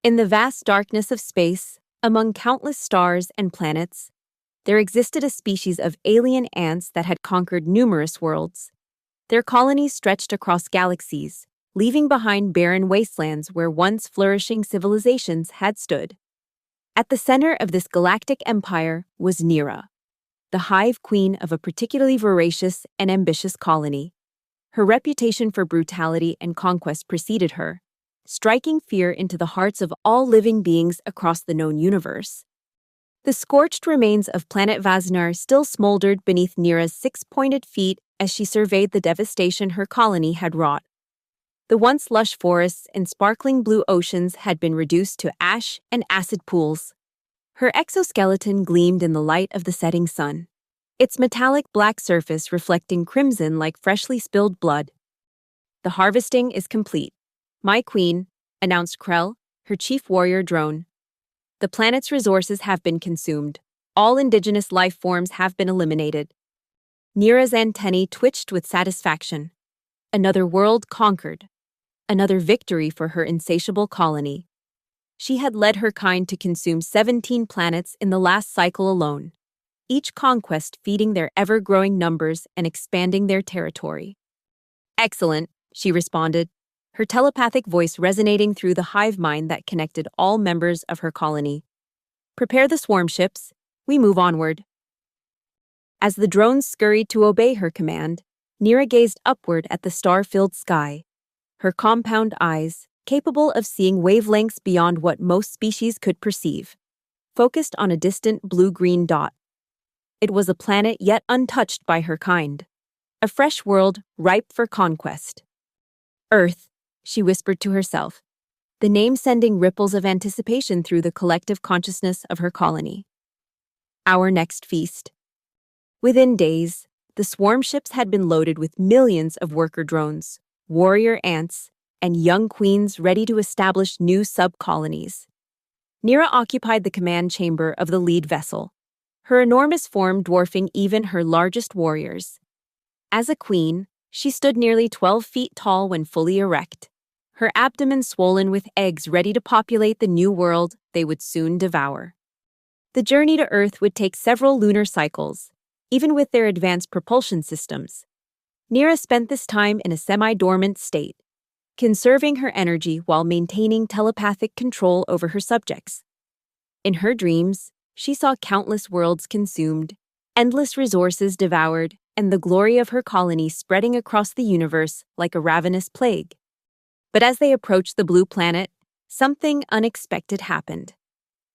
In the vast darkness of space, among countless stars and planets, there existed a species of alien ants that had conquered numerous worlds. Their colonies stretched across galaxies, leaving behind barren wastelands where once flourishing civilizations had stood. At the center of this galactic empire was Nira, the hive queen of a particularly voracious and ambitious colony. Her reputation for brutality and conquest preceded her, striking fear into the hearts of all living beings across the known universe. The scorched remains of planet Vaznar still smoldered beneath Nira's six-pointed feet as she surveyed the devastation her colony had wrought. The once lush forests and sparkling blue oceans had been reduced to ash and acid pools. Her exoskeleton gleamed in the light of the setting sun, its metallic black surface reflecting crimson like freshly spilled blood. "The harvesting is complete, my queen," announced Krell, her chief warrior drone. "The planet's resources have been consumed. All indigenous life forms have been eliminated." Nira's antennae twitched with satisfaction. Another world conquered. Another victory for her insatiable colony. She had led her kind to consume 17 planets in the last cycle alone, each conquest feeding their ever-growing numbers and expanding their territory. "Excellent," she responded, her telepathic voice resonating through the hive mind that connected all members of her colony. "Prepare the swarm ships. We move onward." As the drones scurried to obey her command, Nira gazed upward at the star-filled sky. Her compound eyes, capable of seeing wavelengths beyond what most species could perceive, focused on a distant blue-green dot. It was a planet yet untouched by her kind, a fresh world ripe for conquest. "Earth," she whispered to herself, the name sending ripples of anticipation through the collective consciousness of her colony. Our next feast. Within days, the swarm ships had been loaded with millions of worker drones, warrior ants, and young queens ready to establish new sub-colonies. Nira occupied the command chamber of the lead vessel, her enormous form dwarfing even her largest warriors. As a queen, she stood nearly 12 feet tall when fully erect, her abdomen swollen with eggs ready to populate the new world they would soon devour. The journey to Earth would take several lunar cycles, even with their advanced propulsion systems. Nira spent this time in a semi-dormant state, conserving her energy while maintaining telepathic control over her subjects. In her dreams, she saw countless worlds consumed, endless resources devoured, and the glory of her colony spreading across the universe like a ravenous plague. But as they approached the blue planet, something unexpected happened.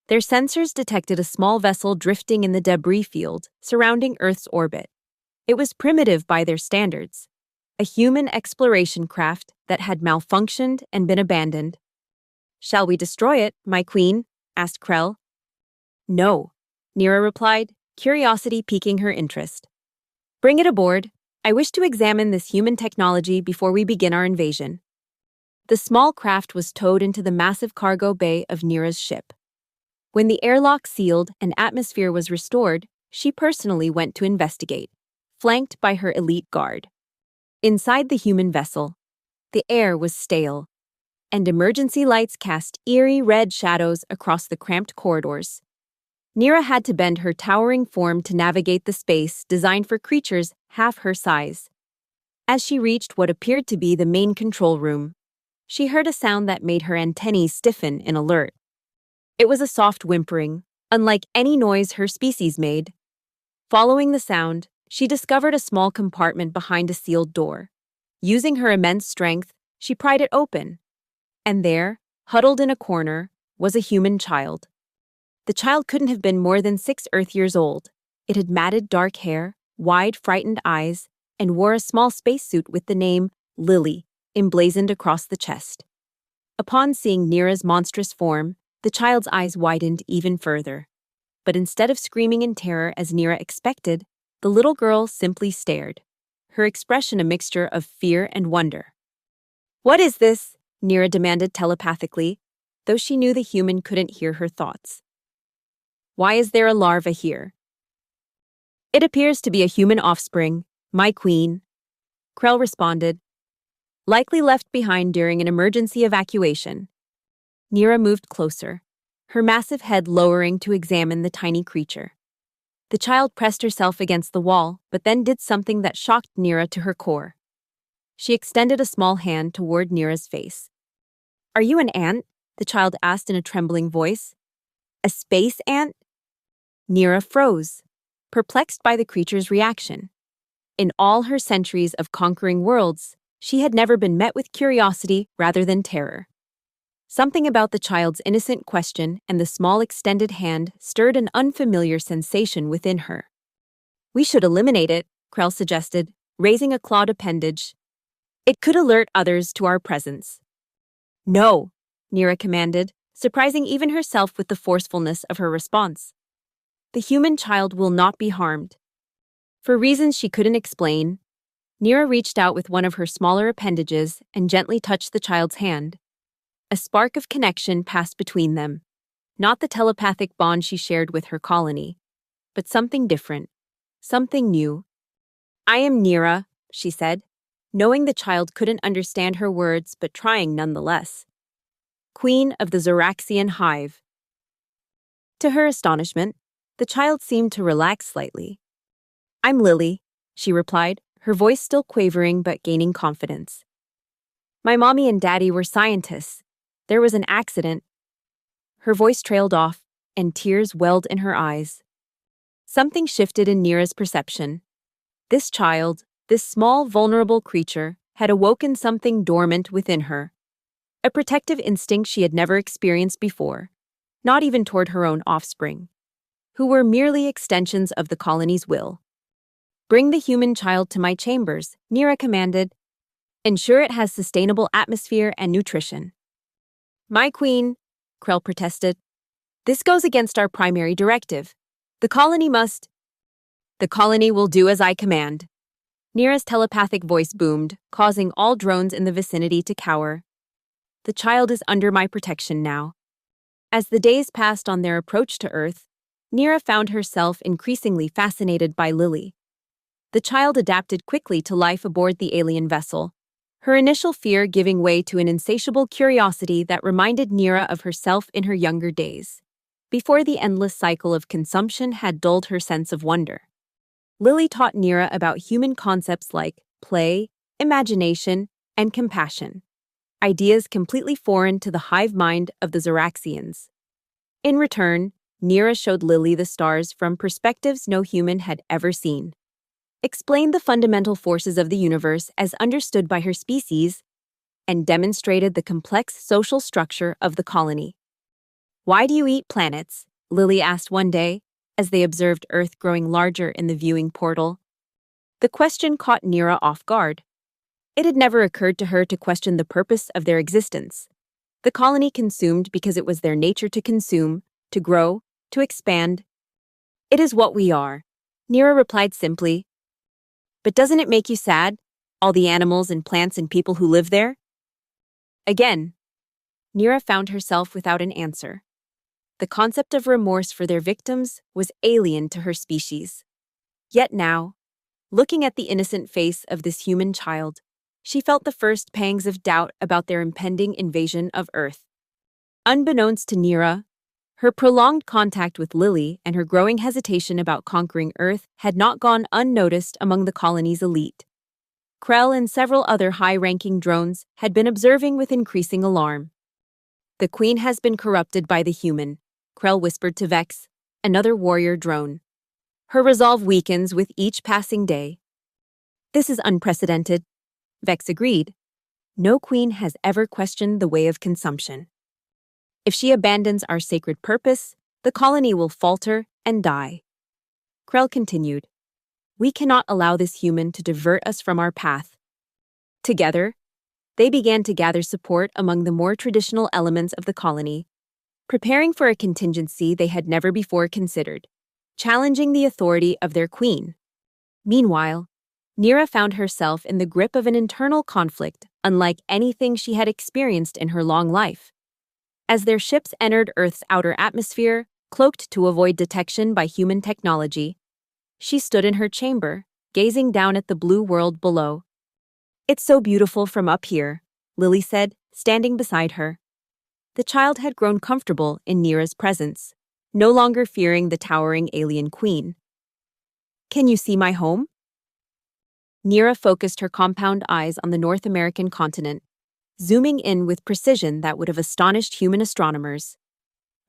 Their sensors detected a small vessel drifting in the debris field surrounding Earth's orbit. It was primitive by their standards, a human exploration craft that had malfunctioned and been abandoned. "Shall we destroy it, my queen?" asked Krell. "No," Nira replied, curiosity piquing her interest. "Bring it aboard. I wish to examine this human technology before we begin our invasion." The small craft was towed into the massive cargo bay of Nira's ship. When the airlock sealed and atmosphere was restored, she personally went to investigate, flanked by her elite guard. Inside the human vessel, the air was stale, and emergency lights cast eerie red shadows across the cramped corridors. Nira had to bend her towering form to navigate the space designed for creatures half her size. As she reached what appeared to be the main control room, she heard a sound that made her antennae stiffen in alert. It was a soft whimpering, unlike any noise her species made. Following the sound, she discovered a small compartment behind a sealed door. Using her immense strength, she pried it open. And there, huddled in a corner, was a human child. The child couldn't have been more than 6 Earth years old. It had matted dark hair, wide, frightened eyes, and wore a small spacesuit with the name Lily emblazoned across the chest. Upon seeing Nira's monstrous form, the child's eyes widened even further. But instead of screaming in terror as Nira expected, the little girl simply stared, her expression a mixture of fear and wonder. "What is this?" Nira demanded telepathically, though she knew the human couldn't hear her thoughts. "Why is there a larva here?" "It appears to be a human offspring, my queen," Krell responded. "Likely left behind during an emergency evacuation." Nira moved closer, her massive head lowering to examine the tiny creature. The child pressed herself against the wall, but then did something that shocked Nira to her core. She extended a small hand toward Nira's face. "Are you an ant?" the child asked in a trembling voice. "A space ant?" Nira froze, perplexed by the creature's reaction. In all her centuries of conquering worlds, she had never been met with curiosity rather than terror. Something about the child's innocent question and the small extended hand stirred an unfamiliar sensation within her. "We should eliminate it," Krell suggested, raising a clawed appendage. "It could alert others to our presence." "No," Nira commanded, surprising even herself with the forcefulness of her response. "The human child will not be harmed." For reasons she couldn't explain, Nira reached out with one of her smaller appendages and gently touched the child's hand. A spark of connection passed between them, not the telepathic bond she shared with her colony, but something different, something new. "I am Nira," she said, knowing the child couldn't understand her words but trying nonetheless. "Queen of the Zoraxian Hive." To her astonishment, the child seemed to relax slightly. "I'm Lily," she replied, her voice still quavering but gaining confidence. "My mommy and daddy were scientists. There was an accident." Her voice trailed off, and tears welled in her eyes. Something shifted in Nira's perception. This child, this small, vulnerable creature, had awoken something dormant within her. A protective instinct she had never experienced before, not even toward her own offspring, who were merely extensions of the colony's will. "Bring the human child to my chambers," Nira commanded. "Ensure it has sustainable atmosphere and nutrition." "My queen," Krell protested. "This goes against our primary directive. The colony must—" "The colony will do as I command." Nira's telepathic voice boomed, causing all drones in the vicinity to cower. "The child is under my protection now." As the days passed on their approach to Earth, Nira found herself increasingly fascinated by Lily. The child adapted quickly to life aboard the alien vessel, her initial fear giving way to an insatiable curiosity that reminded Nira of herself in her younger days, before the endless cycle of consumption had dulled her sense of wonder. Lily taught Nira about human concepts like play, imagination, and compassion, ideas completely foreign to the hive mind of the Zoraxians. In return, Nira showed Lily the stars from perspectives no human had ever seen, explained the fundamental forces of the universe as understood by her species, and demonstrated the complex social structure of the colony. "Why do you eat planets?" Lily asked one day, as they observed Earth growing larger in the viewing portal. The question caught Nira off guard. It had never occurred to her to question the purpose of their existence. The colony consumed because it was their nature to consume, to grow, to expand. "It is what we are," Nira replied simply. "But doesn't it make you sad, all the animals and plants and people who live there?" Again, Nira found herself without an answer. The concept of remorse for their victims was alien to her species. Yet now, looking at the innocent face of this human child, she felt the first pangs of doubt about their impending invasion of Earth. Unbeknownst to Nira, her prolonged contact with Lily and her growing hesitation about conquering Earth had not gone unnoticed among the colony's elite. Krell and several other high-ranking drones had been observing with increasing alarm. "The queen has been corrupted by the human," Krell whispered to Vex, another warrior drone. "Her resolve weakens with each passing day." "This is unprecedented," Vex agreed. "No queen has ever questioned the way of consumption. If she abandons our sacred purpose, the colony will falter and die." Krell continued. "We cannot allow this human to divert us from our path." Together, they began to gather support among the more traditional elements of the colony, preparing for a contingency they had never before considered, challenging the authority of their queen. Meanwhile, Nira found herself in the grip of an internal conflict unlike anything she had experienced in her long life. As their ships entered Earth's outer atmosphere, cloaked to avoid detection by human technology, she stood in her chamber, gazing down at the blue world below. "It's so beautiful from up here," Lily said, standing beside her. The child had grown comfortable in Nira's presence, no longer fearing the towering alien queen. "Can you see my home?" Nira focused her compound eyes on the North American continent, zooming in with precision that would have astonished human astronomers.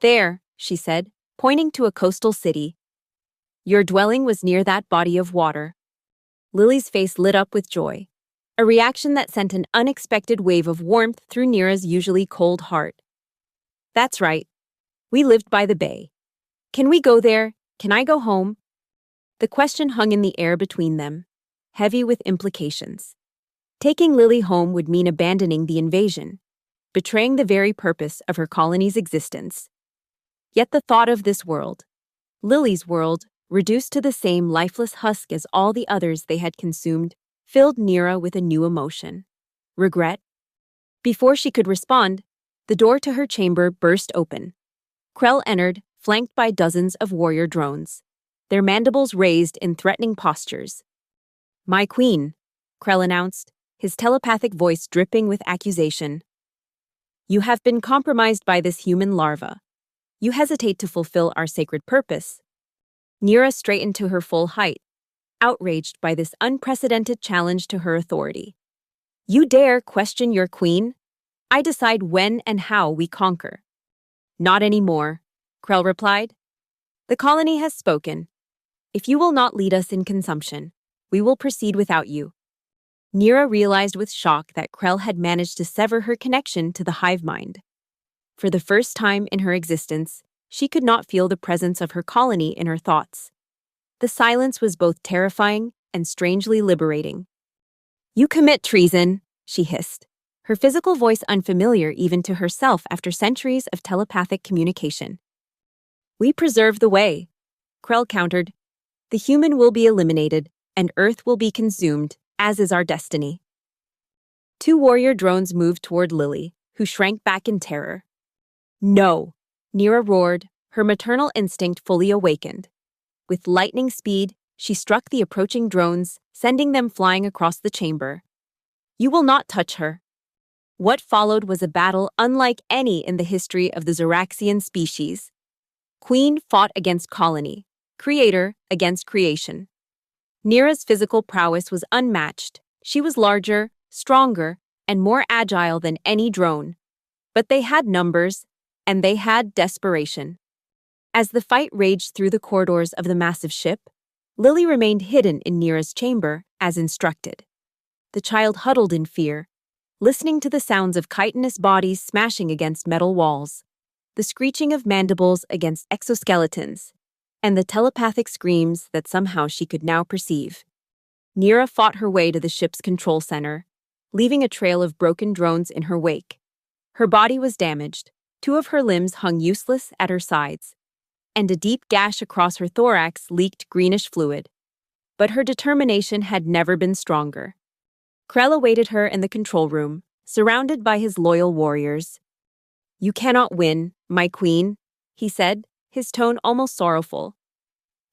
"There," she said, pointing to a coastal city. "Your dwelling was near that body of water." Lily's face lit up with joy, a reaction that sent an unexpected wave of warmth through Nira's usually cold heart. "That's right. We lived by the bay. Can we go there? Can I go home?" The question hung in the air between them, heavy with implications. Taking Lily home would mean abandoning the invasion, betraying the very purpose of her colony's existence. Yet the thought of this world, Lily's world, reduced to the same lifeless husk as all the others they had consumed, filled Nira with a new emotion: regret. Before she could respond, the door to her chamber burst open. Krell entered, flanked by dozens of warrior drones, their mandibles raised in threatening postures. "My queen," Krell announced, his telepathic voice dripping with accusation. "You have been compromised by this human larva. You hesitate to fulfill our sacred purpose." Nira straightened to her full height, outraged by this unprecedented challenge to her authority. "You dare question your queen? I decide when and how we conquer." "Not anymore," Krell replied. "The colony has spoken. If you will not lead us in consumption, we will proceed without you." Nira realized with shock that Krell had managed to sever her connection to the hive mind. For the first time in her existence, she could not feel the presence of her colony in her thoughts. The silence was both terrifying and strangely liberating. "You commit treason," she hissed, her physical voice unfamiliar even to herself after centuries of telepathic communication. "We preserve the way," Krell countered. "The human will be eliminated, and Earth will be consumed, as is our destiny." Two warrior drones moved toward Lily, who shrank back in terror. "No!" Nira roared, her maternal instinct fully awakened. With lightning speed, she struck the approaching drones, sending them flying across the chamber. "You will not touch her." What followed was a battle unlike any in the history of the Zoraxian species. Queen fought against colony, creator against creation. Nira's physical prowess was unmatched. She was larger, stronger, and more agile than any drone. But they had numbers, and they had desperation. As the fight raged through the corridors of the massive ship, Lily remained hidden in Nira's chamber, as instructed. The child huddled in fear, listening to the sounds of chitinous bodies smashing against metal walls, the screeching of mandibles against exoskeletons, and the telepathic screams that somehow she could now perceive. Nira fought her way to the ship's control center, leaving a trail of broken drones in her wake. Her body was damaged, two of her limbs hung useless at her sides, and a deep gash across her thorax leaked greenish fluid. But her determination had never been stronger. Krell awaited her in the control room, surrounded by his loyal warriors. "You cannot win, my queen," he said, his tone almost sorrowful.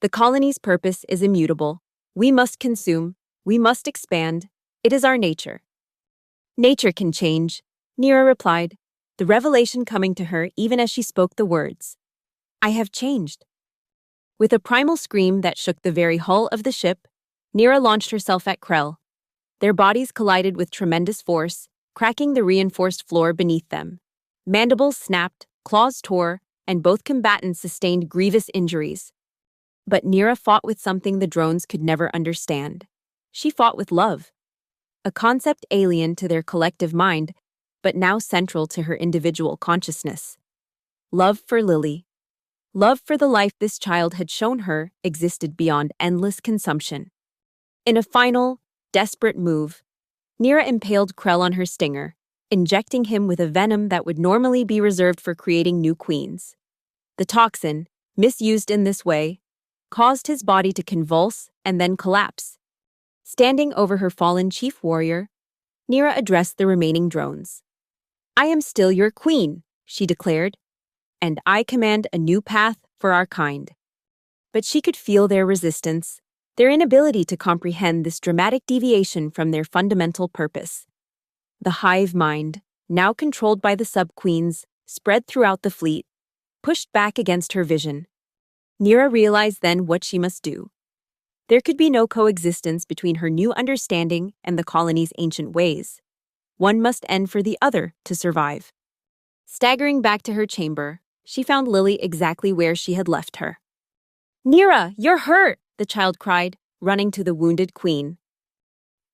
"The colony's purpose is immutable. We must consume, we must expand. It is our nature." "Nature can change," Nira replied, the revelation coming to her even as she spoke the words. "I have changed." With a primal scream that shook the very hull of the ship, Nira launched herself at Krell. Their bodies collided with tremendous force, cracking the reinforced floor beneath them. Mandibles snapped, claws tore, and both combatants sustained grievous injuries. But Nira fought with something the drones could never understand. She fought with love. A concept alien to their collective mind, but now central to her individual consciousness. Love for Lily. Love for the life this child had shown her existed beyond endless consumption. In a final, desperate move, Nira impaled Krell on her stinger, injecting him with a venom that would normally be reserved for creating new queens. The toxin, misused in this way, caused his body to convulse and then collapse. Standing over her fallen chief warrior, Nira addressed the remaining drones. "I am still your queen," she declared, "and I command a new path for our kind." But she could feel their resistance, their inability to comprehend this dramatic deviation from their fundamental purpose. The hive mind, now controlled by the sub-queens, spread throughout the fleet, pushed back against her vision. Nira realized then what she must do. There could be no coexistence between her new understanding and the colony's ancient ways. One must end for the other to survive. Staggering back to her chamber, she found Lily exactly where she had left her. "Nira, you're hurt!" the child cried, running to the wounded queen.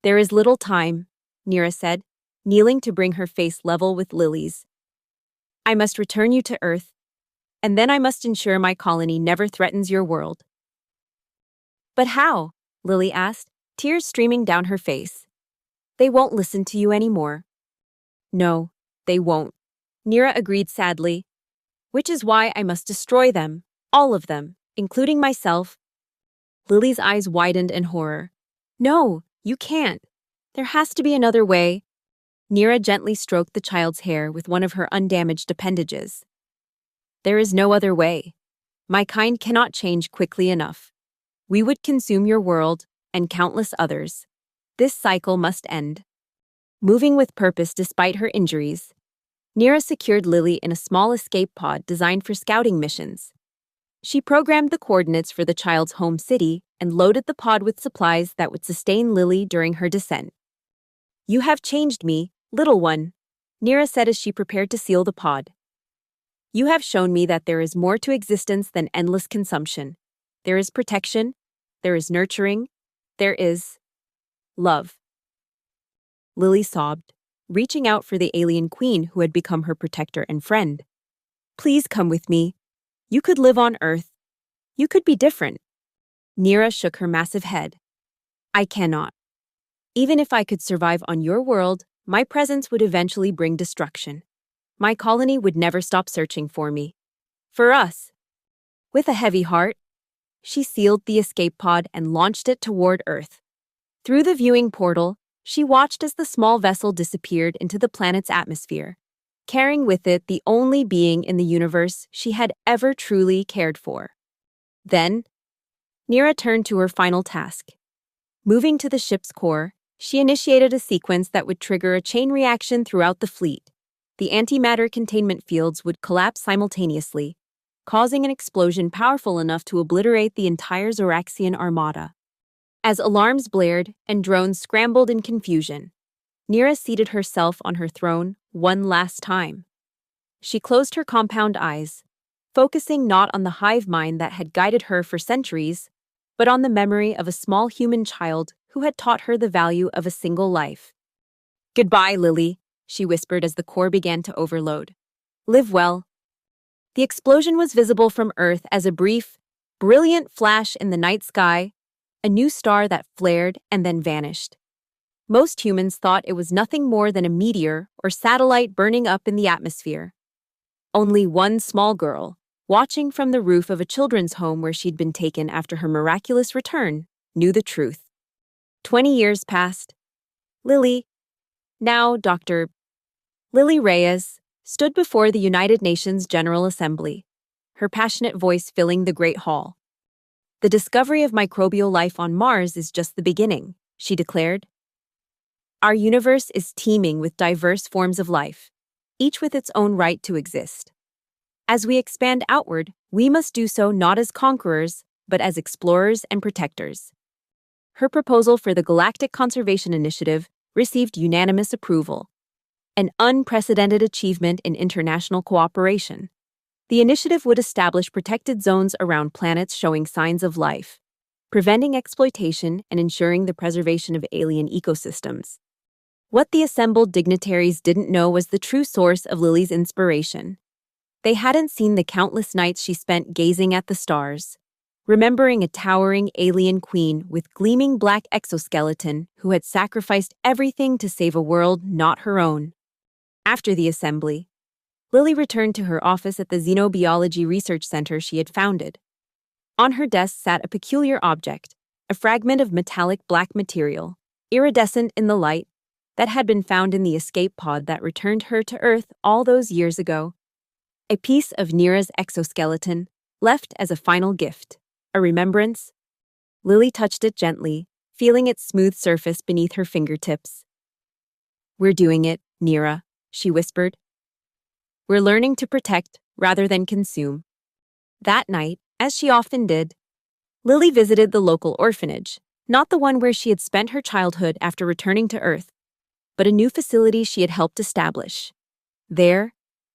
"There is little time," Nira said, kneeling to bring her face level with Lily's. "I must return you to Earth, and then I must ensure my colony never threatens your world." "But how?" Lily asked, tears streaming down her face. "They won't listen to you anymore." "No, they won't," Nira agreed sadly. "Which is why I must destroy them, all of them, including myself." Lily's eyes widened in horror. "No, you can't. There has to be another way." Nira gently stroked the child's hair with one of her undamaged appendages. "There is no other way. My kind cannot change quickly enough. We would consume your world and countless others. This cycle must end." Moving with purpose despite her injuries, Nira secured Lily in a small escape pod designed for scouting missions. She programmed the coordinates for the child's home city and loaded the pod with supplies that would sustain Lily during her descent. "You have changed me, little one," Nira said as she prepared to seal the pod. "You have shown me that there is more to existence than endless consumption. There is protection, there is nurturing, there is love." Lily sobbed, reaching out for the alien queen who had become her protector and friend. "Please come with me. You could live on Earth. You could be different." Nira shook her massive head. "I cannot. Even if I could survive on your world, my presence would eventually bring destruction. My colony would never stop searching for me. For us." With a heavy heart, she sealed the escape pod and launched it toward Earth. Through the viewing portal, she watched as the small vessel disappeared into the planet's atmosphere, carrying with it the only being in the universe she had ever truly cared for. Then, Nira turned to her final task. Moving to the ship's core, she initiated a sequence that would trigger a chain reaction throughout the fleet. The antimatter containment fields would collapse simultaneously, causing an explosion powerful enough to obliterate the entire Zoraxian armada. As alarms blared and drones scrambled in confusion, Nira seated herself on her throne one last time. She closed her compound eyes, focusing not on the hive mind that had guided her for centuries, but on the memory of a small human child who had taught her the value of a single life. "Goodbye, Lily," she whispered as the core began to overload. "Live well." The explosion was visible from Earth as a brief, brilliant flash in the night sky, a new star that flared and then vanished. Most humans thought it was nothing more than a meteor or satellite burning up in the atmosphere. Only one small girl, watching from the roof of a children's home where she'd been taken after her miraculous return, knew the truth. 20 years passed. Lily, now Dr. Lily Reyes, stood before the United Nations General Assembly, her passionate voice filling the Great Hall. "The discovery of microbial life on Mars is just the beginning," she declared. "Our universe is teeming with diverse forms of life, each with its own right to exist. As we expand outward, we must do so not as conquerors, but as explorers and protectors." Her proposal for the Galactic Conservation Initiative received unanimous approval, an unprecedented achievement in international cooperation. The initiative would establish protected zones around planets showing signs of life, preventing exploitation and ensuring the preservation of alien ecosystems. What the assembled dignitaries didn't know was the true source of Lily's inspiration. They hadn't seen the countless nights she spent gazing at the stars, remembering a towering alien queen with gleaming black exoskeleton who had sacrificed everything to save a world not her own. After the assembly, Lily returned to her office at the Xenobiology Research Center she had founded. On her desk sat a peculiar object, a fragment of metallic black material, iridescent in the light, that had been found in the escape pod that returned her to Earth all those years ago. A piece of Nira's exoskeleton, left as a final gift, a remembrance. Lily touched it gently, feeling its smooth surface beneath her fingertips. "We're doing it, Nira," she whispered. We're learning to protect rather than consume. That night, as she often did, Lily visited the local orphanage, not the one where she had spent her childhood after returning to Earth, but a new facility she had helped establish. There,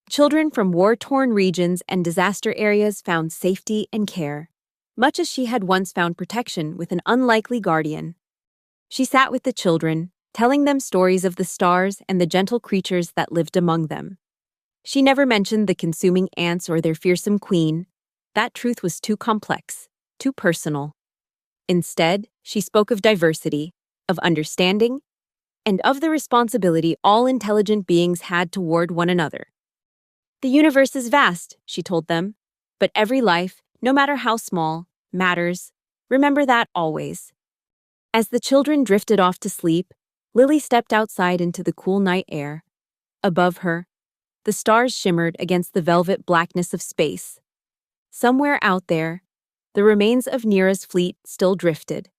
children from war-torn regions and disaster areas found safety and care, much as she had once found protection with an unlikely guardian. She sat with the children, telling them stories of the stars and the gentle creatures that lived among them. She never mentioned the consuming ants or their fearsome queen. That truth was too complex, too personal. Instead, she spoke of diversity, of understanding, and of the responsibility all intelligent beings had toward one another. The universe is vast, she told them, but every life, no matter how small, matters. Remember that always. As the children drifted off to sleep, Lily stepped outside into the cool night air. Above her, the stars shimmered against the velvet blackness of space. Somewhere out there, the remains of Neera's fleet still drifted,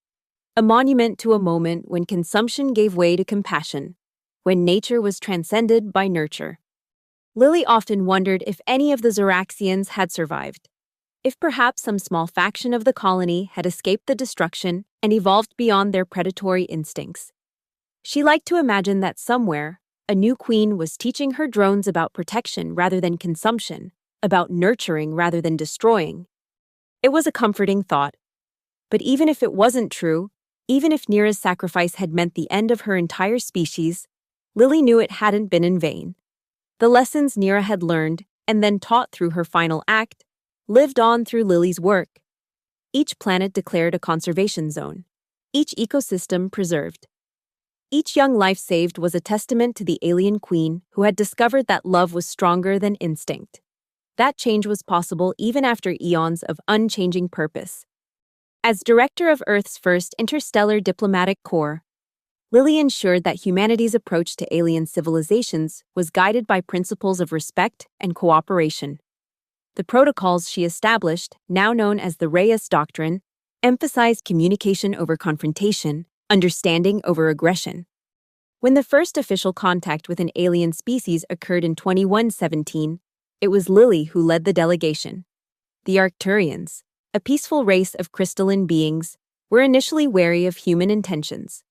a monument to a moment when consumption gave way to compassion, when nature was transcended by nurture. Lily often wondered if any of the Zoraxians had survived, if perhaps some small faction of the colony had escaped the destruction and evolved beyond their predatory instincts. She liked to imagine that somewhere, a new queen was teaching her drones about protection rather than consumption, about nurturing rather than destroying. It was a comforting thought. But even if it wasn't true, even if Neera's sacrifice had meant the end of her entire species, Lily knew it hadn't been in vain. The lessons Neera had learned, and then taught through her final act, lived on through Lily's work. Each planet declared a conservation zone, each ecosystem preserved. Each young life saved was a testament to the alien queen who had discovered that love was stronger than instinct. That change was possible even after eons of unchanging purpose. As director of Earth's first interstellar diplomatic corps, Lily ensured that humanity's approach to alien civilizations was guided by principles of respect and cooperation. The protocols she established, now known as the Reyes Doctrine, emphasized communication over confrontation, understanding over aggression. When the first official contact with an alien species occurred in 2117, it was Lily who led the delegation. The Arcturians, a peaceful race of crystalline beings, were initially wary of human intentions.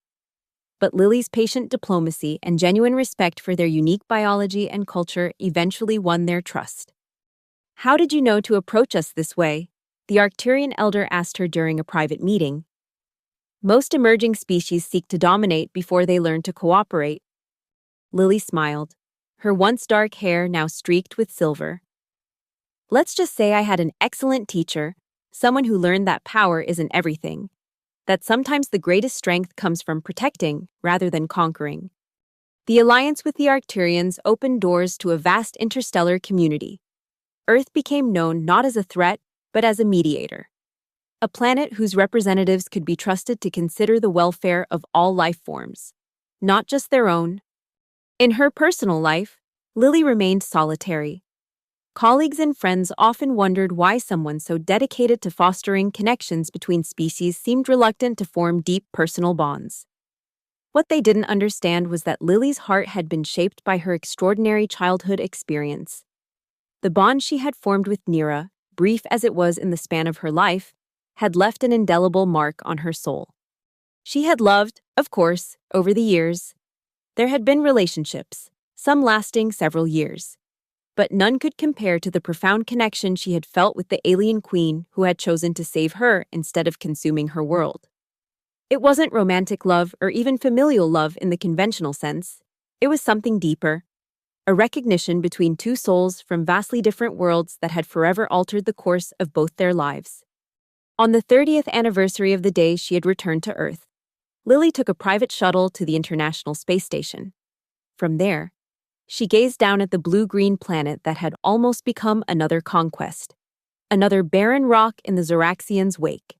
But Lily's patient diplomacy and genuine respect for their unique biology and culture eventually won their trust. "How did you know to approach us this way?" the Arcturian elder asked her during a private meeting. "Most emerging species seek to dominate before they learn to cooperate." Lily smiled, her once dark hair now streaked with silver. "Let's just say I had an excellent teacher, someone who learned that power isn't everything, that sometimes the greatest strength comes from protecting rather than conquering." The alliance with the Arcturians opened doors to a vast interstellar community. Earth became known not as a threat, but as a mediator. A planet whose representatives could be trusted to consider the welfare of all life forms, not just their own. In her personal life, Lily remained solitary. Colleagues and friends often wondered why someone so dedicated to fostering connections between species seemed reluctant to form deep personal bonds. What they didn't understand was that Lily's heart had been shaped by her extraordinary childhood experience. The bond she had formed with Neera, brief as it was in the span of her life, had left an indelible mark on her soul. She had loved, of course, over the years. There had been relationships, some lasting several years, but none could compare to the profound connection she had felt with the alien queen who had chosen to save her instead of consuming her world. It wasn't romantic love or even familial love in the conventional sense. It was something deeper, a recognition between two souls from vastly different worlds that had forever altered the course of both their lives. On the 30th anniversary of the day she had returned to Earth, Lily took a private shuttle to the International Space Station. From there, she gazed down at the blue-green planet that had almost become another conquest, another barren rock in the Zoraxians' wake.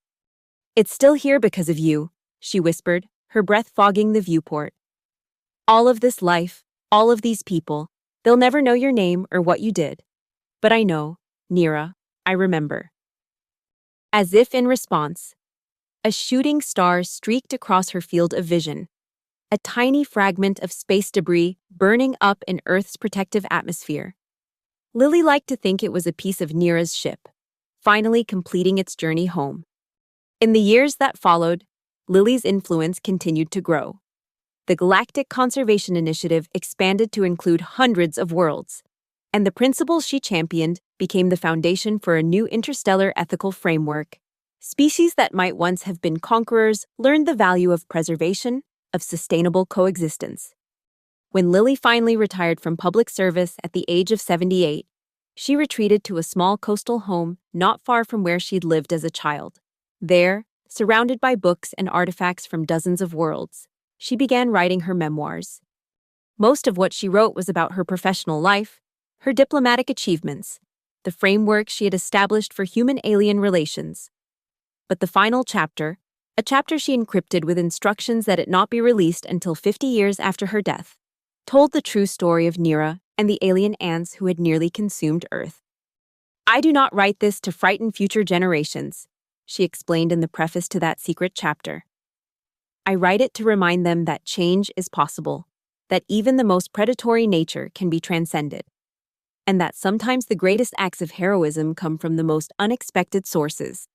"It's still here because of you," she whispered, her breath fogging the viewport. "All of this life, all of these people, they'll never know your name or what you did. But I know, Neera, I remember." As if in response, a shooting star streaked across her field of vision, a tiny fragment of space debris burning up in Earth's protective atmosphere. Lily liked to think it was a piece of Nira's ship, finally completing its journey home. In the years that followed, Lily's influence continued to grow. The Galactic Conservation Initiative expanded to include hundreds of worlds, and the principles she championed became the foundation for a new interstellar ethical framework. Species that might once have been conquerors learned the value of preservation, of sustainable coexistence. When Lily finally retired from public service at the age of 78, she retreated to a small coastal home not far from where she'd lived as a child. There, surrounded by books and artifacts from dozens of worlds, she began writing her memoirs. Most of what she wrote was about her professional life, her diplomatic achievements, the framework she had established for human-alien relations. But the final chapter, a chapter she encrypted with instructions that it not be released until 50 years after her death, told the true story of Nira and the alien ants who had nearly consumed Earth. "I do not write this to frighten future generations," she explained in the preface to that secret chapter. "I write it to remind them that change is possible, that even the most predatory nature can be transcended, and that sometimes the greatest acts of heroism come from the most unexpected sources."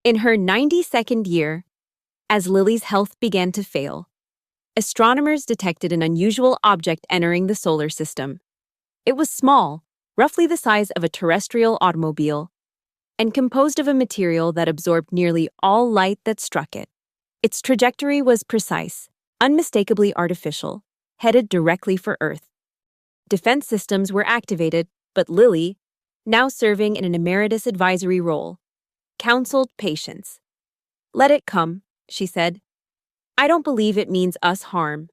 In her 92nd year, as Lily's health began to fail, astronomers detected an unusual object entering the solar system. It was small, roughly the size of a terrestrial automobile, and composed of a material that absorbed nearly all light that struck it. Its trajectory was precise, unmistakably artificial, headed directly for Earth. Defense systems were activated, but Lily, now serving in an emeritus advisory role, counseled patience. "Let it come," she said. "I don't believe it means us harm."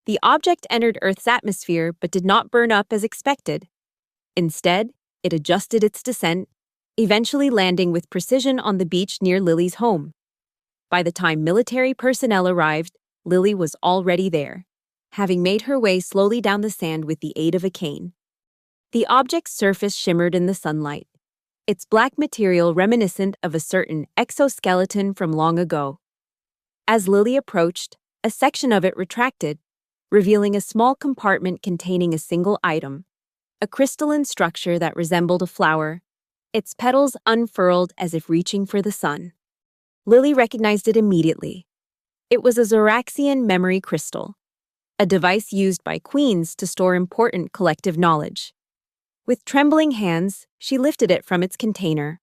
The object entered Earth's atmosphere but did not burn up as expected. Instead, it adjusted its descent, eventually landing with precision on the beach near Lily's home. By the time military personnel arrived, Lily was already there, having made her way slowly down the sand with the aid of a cane. The object's surface shimmered in the sunlight, its black material reminiscent of a certain exoskeleton from long ago. As Lily approached, a section of it retracted, revealing a small compartment containing a single item, a crystalline structure that resembled a flower, its petals unfurled as if reaching for the sun. Lily recognized it immediately. It was a Zoraxian memory crystal, a device used by queens to store important collective knowledge. With trembling hands, she lifted it from its container.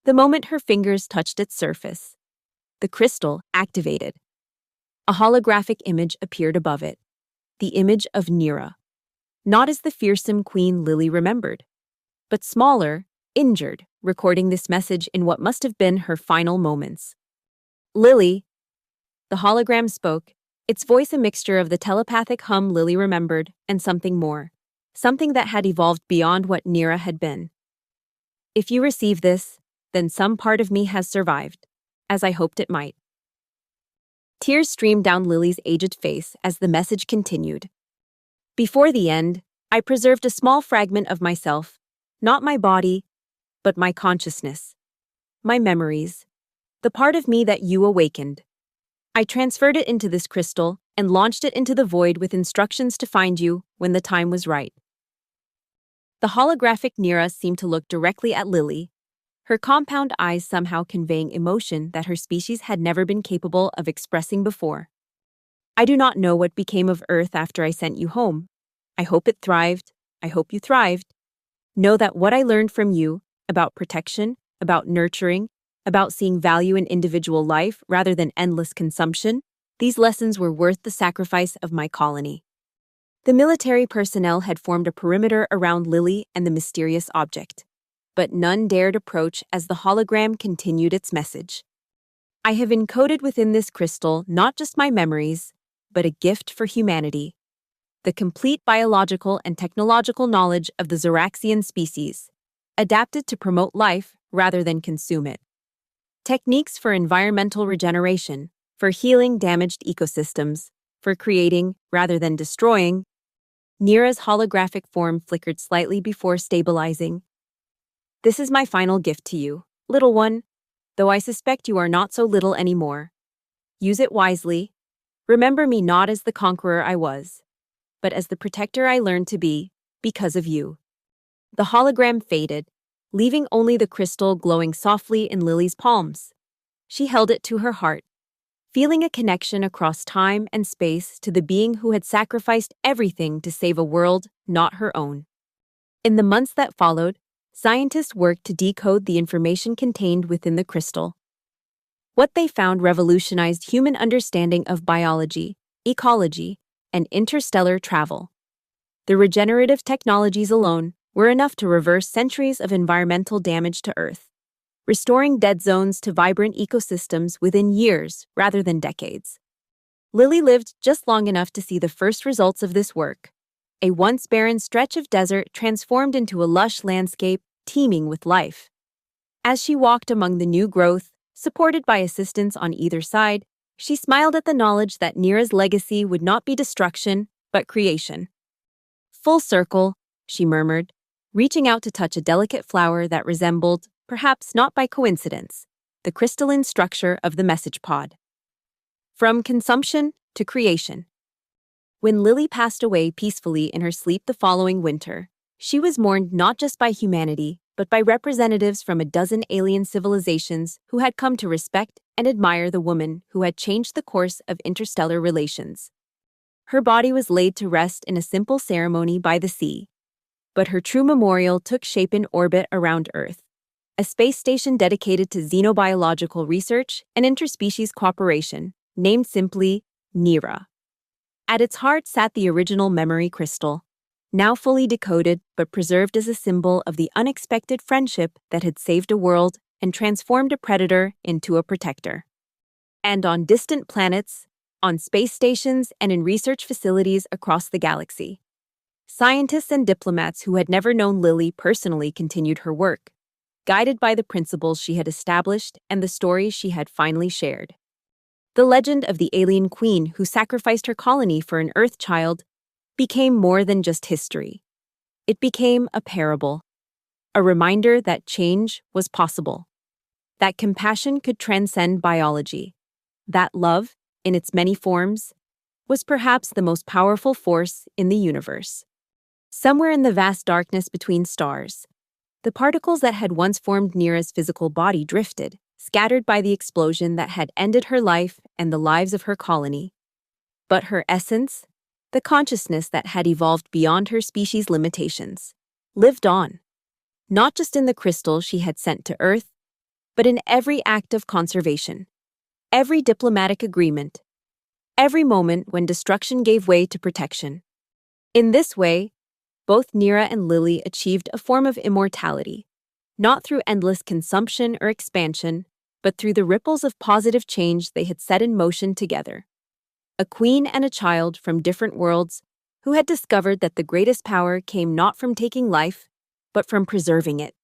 The moment her fingers touched its surface, the crystal activated. A holographic image appeared above it, the image of Nira. Not as the fearsome queen Lily remembered, but smaller, injured, recording this message in what must have been her final moments. "Lily," the hologram spoke, its voice a mixture of the telepathic hum Lily remembered and something more, something that had evolved beyond what Nira had been. "If you receive this, then some part of me has survived, as I hoped it might." Tears streamed down Lily's aged face as the message continued. "Before the end, I preserved a small fragment of myself, not my body, but my consciousness, my memories, the part of me that you awakened. I transferred it into this crystal and launched it into the void with instructions to find you when the time was right." The holographic Nira seemed to look directly at Lily, her compound eyes somehow conveying emotion that her species had never been capable of expressing before. "I do not know what became of Earth after I sent you home. I hope it thrived. I hope you thrived. Know that what I learned from you, about protection, about nurturing, about seeing value in individual life rather than endless consumption, these lessons were worth the sacrifice of my colony." The military personnel had formed a perimeter around Lily and the mysterious object, but none dared approach as the hologram continued its message. "I have encoded within this crystal not just my memories, but a gift for humanity, the complete biological and technological knowledge of the Zoraxian species, adapted to promote life rather than consume it. Techniques for environmental regeneration, for healing damaged ecosystems, for creating rather than destroying." Nira's holographic form flickered slightly before stabilizing. "This is my final gift to you, little one, though I suspect you are not so little anymore. Use it wisely. Remember me not as the conqueror I was, but as the protector I learned to be because of you." The hologram faded, leaving only the crystal glowing softly in Lily's palms. She held it to her heart, feeling a connection across time and space to the being who had sacrificed everything to save a world not her own. In the months that followed, scientists worked to decode the information contained within the crystal. What they found revolutionized human understanding of biology, ecology, and interstellar travel. The regenerative technologies alone were enough to reverse centuries of environmental damage to Earth, restoring dead zones to vibrant ecosystems within years rather than decades. Lily lived just long enough to see the first results of this work. A once barren stretch of desert transformed into a lush landscape teeming with life. As she walked among the new growth, supported by assistants on either side, she smiled at the knowledge that Nira's legacy would not be destruction, but creation. Full circle, she murmured, reaching out to touch a delicate flower that resembled, perhaps not by coincidence, the crystalline structure of the message pod. From consumption to creation. When Lily passed away peacefully in her sleep the following winter, she was mourned not just by humanity, but by representatives from a dozen alien civilizations who had come to respect and admire the woman who had changed the course of interstellar relations. Her body was laid to rest in a simple ceremony by the sea. But her true memorial took shape in orbit around Earth, a space station dedicated to xenobiological research and interspecies cooperation, named simply Nira. At its heart sat the original memory crystal, now fully decoded but preserved as a symbol of the unexpected friendship that had saved a world and transformed a predator into a protector. And on distant planets, on space stations, and in research facilities across the galaxy, scientists and diplomats who had never known Lily personally continued her work, guided by the principles she had established and the stories she had finally shared. The legend of the alien queen who sacrificed her colony for an Earth child became more than just history. It became a parable, a reminder that change was possible, that compassion could transcend biology, that love, in its many forms, was perhaps the most powerful force in the universe. Somewhere in the vast darkness between stars, the particles that had once formed Nira's physical body drifted, scattered by the explosion that had ended her life and the lives of her colony. But her essence, the consciousness that had evolved beyond her species' limitations, lived on, not just in the crystal she had sent to Earth, but in every act of conservation, every diplomatic agreement, every moment when destruction gave way to protection. In this way, both Nira and Lily achieved a form of immortality, not through endless consumption or expansion, but through the ripples of positive change they had set in motion together. A queen and a child from different worlds who had discovered that the greatest power came not from taking life, but from preserving it.